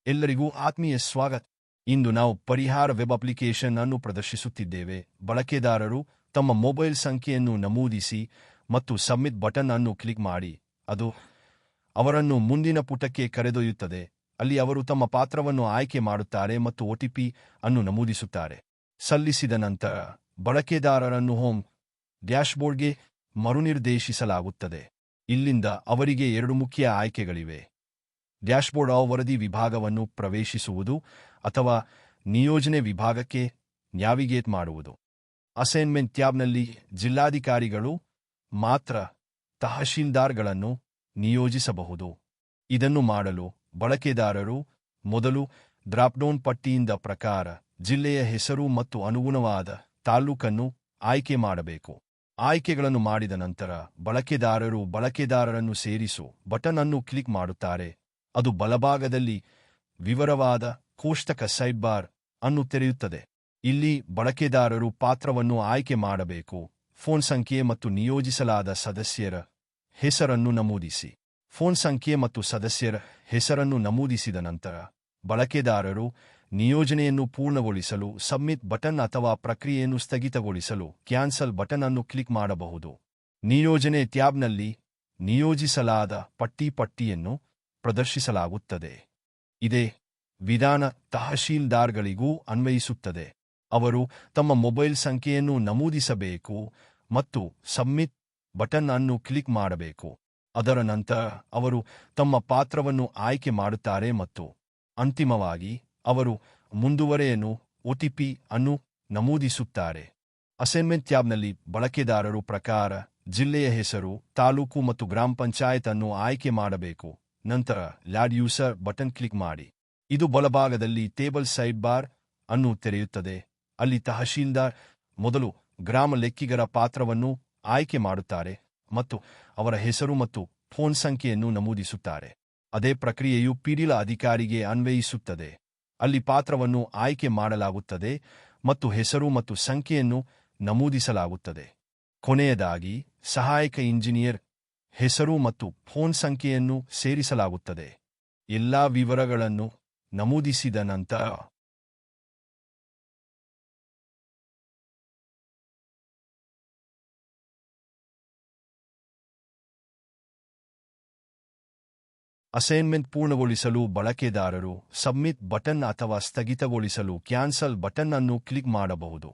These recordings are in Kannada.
ಎಲ್ಲರಿಗೂ ಆತ್ಮೀಯ ಸ್ವಾಗತ. ಇಂದು ನಾವು ಪರಿಹಾರ ವೆಬ್ ಅಪ್ಲಿಕೇಶನ್ ಅನ್ನು ಪ್ರದರ್ಶಿಸುತ್ತಿದ್ದೇವೆ. ಬಳಕೆದಾರರು ತಮ್ಮ ಮೊಬೈಲ್ ಸಂಖ್ಯೆಯನ್ನು ನಮೂದಿಸಿ ಮತ್ತು ಸಬ್ಮಿಟ್ ಬಟನ್ ಅನ್ನು ಕ್ಲಿಕ್ ಮಾಡಿ. ಅದು ಅವರನ್ನು ಮುಂದಿನ ಪುಟಕ್ಕೆ ಕರೆದೊಯ್ಯುತ್ತದೆ. ಅಲ್ಲಿ ಅವರು ತಮ್ಮ ಪಾತ್ರವನ್ನು ಆಯ್ಕೆ ಮಾಡುತ್ತಾರೆ ಮತ್ತು OTP ಅನ್ನು ನಮೂದಿಸುತ್ತಾರೆ. ಸಲ್ಲಿಸಿದ ನಂತರ ಬಳಕೆದಾರರನ್ನು ಹೋಮ್ ಡ್ಯಾಶ್ಬೋರ್ಡ್ಗೆ ಮರುನಿರ್ದೇಶಿಸಲಾಗುತ್ತದೆ. ಇಲ್ಲಿಂದ ಅವರಿಗೆ 2 ಮುಖ್ಯ ಆಯ್ಕೆಗಳಿವೆ: ಡ್ಯಾಶ್ಬೋರ್ಡ್ ವರದಿ ವಿಭಾಗವನ್ನು ಪ್ರವೇಶಿಸುವುದು ಅಥವಾ ನಿಯೋಜನೆ ವಿಭಾಗಕ್ಕೆ ನ್ಯಾವಿಗೇಟ್ ಮಾಡುವುದು. ಅಸೈನ್ಮೆಂಟ್ ಟ್ಯಾಬ್ನಲ್ಲಿ ಜಿಲ್ಲಾಧಿಕಾರಿಗಳು ಮಾತ್ರ ತಹಶೀಲ್ದಾರ್ಗಳನ್ನು ನಿಯೋಜಿಸಬಹುದು. ಇದನ್ನು ಮಾಡಲು ಬಳಕೆದಾರರು ಮೊದಲು ಡ್ರಾಪ್ಡೌನ್ ಪಟ್ಟಿಯಿಂದ ಪ್ರಕಾರ, ಜಿಲ್ಲೆಯ ಹೆಸರು ಮತ್ತು ಅನುಗುಣವಾದ ತಾಲ್ಲೂಕನ್ನು ಆಯ್ಕೆ ಮಾಡಬೇಕು. ಆಯ್ಕೆಗಳನ್ನು ಮಾಡಿದ ನಂತರ ಬಳಕೆದಾರರು ಬಳಕೆದಾರರನ್ನು ಸೇರಿಸು ಬಟನ್ ಅನ್ನು ಕ್ಲಿಕ್ ಮಾಡುತ್ತಾರೆ. ಅದು ಬಲಭಾಗದಲ್ಲಿ ವಿವರವಾದ ಕೋಷ್ಟಕ ಸೈಡ್ಬಾರ್ ಅನ್ನು ತೆರೆಯುತ್ತದೆ. ಇಲ್ಲಿ ಬಳಕೆದಾರರು ಪಾತ್ರವನ್ನು ಆಯ್ಕೆ ಮಾಡಬೇಕು. ಫೋನ್ ಸಂಖ್ಯೆ ಮತ್ತು ನಿಯೋಜಿಸಲಾದ ಸದಸ್ಯರ ಹೆಸರನ್ನು ನಮೂದಿಸಿ. ಫೋನ್ ಸಂಖ್ಯೆ ಮತ್ತು ಸದಸ್ಯರ ಹೆಸರನ್ನು ನಮೂದಿಸಿದ ನಂತರ ಬಳಕೆದಾರರು ನಿಯೋಜನೆಯನ್ನು ಪೂರ್ಣಗೊಳಿಸಲು ಸಬ್ಮಿಟ್ ಬಟನ್ ಅಥವಾ ಪ್ರಕ್ರಿಯೆಯನ್ನು ಸ್ಥಗಿತಗೊಳಿಸಲು ಕ್ಯಾನ್ಸಲ್ ಬಟನ್ ಅನ್ನು ಕ್ಲಿಕ್ ಮಾಡಬಹುದು. ನಿಯೋಜನೆ ಟ್ಯಾಬ್ನಲ್ಲಿ ನಿಯೋಜಿಸಲಾದ ಪಟ್ಟಿಯನ್ನು ಪ್ರದರ್ಶಿಸಲಾಗುತ್ತದೆ. ಇದೇ ವಿಧಾನ ತಹಶೀಲ್ದಾರ್ಗಳಿಗೂ ಅನ್ವಯಿಸುತ್ತದೆ. ಅವರು ತಮ್ಮ ಮೊಬೈಲ್ ಸಂಖ್ಯೆಯನ್ನು ನಮೂದಿಸಬೇಕು ಮತ್ತು ಸಬ್ಮಿಟ್ ಬಟನ್ ಅನ್ನು ಕ್ಲಿಕ್ ಮಾಡಬೇಕು. ಅದರ ನಂತರ ಅವರು ತಮ್ಮ ಪಾತ್ರವನ್ನು ಆಯ್ಕೆ ಮಾಡುತ್ತಾರೆ ಮತ್ತು ಅಂತಿಮವಾಗಿ ಅವರು ಮುಂದುವರೆಯಲು OTP ಅನ್ನು ನಮೂದಿಸುತ್ತಾರೆ. ಅಸೈನ್ಮೆಂಟ್ ಟ್ಯಾಬ್ನಲ್ಲಿ ಬಳಕೆದಾರರು ಪ್ರಕಾರ, ಜಿಲ್ಲೆಯ ಹೆಸರು, ತಾಲೂಕು ಮತ್ತು ಗ್ರಾಮ ಪಂಚಾಯತ್ ಅನ್ನು ಆಯ್ಕೆ ಮಾಡಬೇಕು. ನಂತರ ಲ್ಯಾಡ್ ಯೂಸರ್ ಬಟನ್ ಕ್ಲಿಕ್ ಮಾಡಿ. ಇದು ಬಲಭಾಗದಲ್ಲಿ ಟೇಬಲ್ ಸೈಡ್ ಬಾರ್ ಅನ್ನು ತೆರೆಯುತ್ತದೆ. ಅಲ್ಲಿ ತಹಶೀಲ್ದಾರ್ ಮೊದಲು ಗ್ರಾಮ ಲೆಕ್ಕಿಗರ ಪಾತ್ರವನ್ನು ಆಯ್ಕೆ ಮಾಡುತ್ತಾರೆ ಮತ್ತು ಅವರ ಹೆಸರು ಮತ್ತು ಫೋನ್ ಸಂಖ್ಯೆಯನ್ನು ನಮೂದಿಸುತ್ತಾರೆ. ಅದೇ ಪ್ರಕ್ರಿಯೆಯು ಪಿಡಿಲ ಅಧಿಕಾರಿಗೆ ಅನ್ವಯಿಸುತ್ತದೆ. ಅಲ್ಲಿ ಪಾತ್ರವನ್ನು ಆಯ್ಕೆ ಮಾಡಲಾಗುತ್ತದೆ ಮತ್ತು ಹೆಸರು ಮತ್ತು ಸಂಖ್ಯೆಯನ್ನು ನಮೂದಿಸಲಾಗುತ್ತದೆ. ಕೊನೆಯದಾಗಿ ಸಹಾಯಕ ಇಂಜಿನಿಯರ್ ಹೆಸರು ಮತ್ತು ಫೋನ್ ಸಂಖ್ಯೆಯನ್ನು ಸೇರಿಸಲಾಗುತ್ತದೆ. ಎಲ್ಲಾ ವಿವರಗಳನ್ನು ನಮೂದಿಸಿದ ನಂತರ ಅಸೈನ್ಮೆಂಟ್ ಪೂರ್ಣಗೊಳಿಸಲು ಬಳಕೆದಾರರು ಸಬ್ಮಿಟ್ ಬಟನ್ ಅಥವಾ ಸ್ಥಗಿತಗೊಳಿಸಲು ಕ್ಯಾನ್ಸಲ್ ಬಟನ್ ಅನ್ನು ಕ್ಲಿಕ್ ಮಾಡಬಹುದು.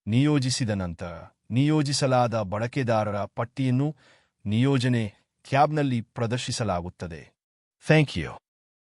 ನಿಯೋಜಿಸಿದ ನಂತರ ನಿಯೋಜಿಸಲಾದ ಬಳಕೆದಾರರ ಪಟ್ಟಿಯನ್ನು ನಿಯೋಜನೆ ಟ್ಯಾಬ್ನಲ್ಲಿ ಪ್ರದರ್ಶಿಸಲಾಗುತ್ತದೆ. Thank you.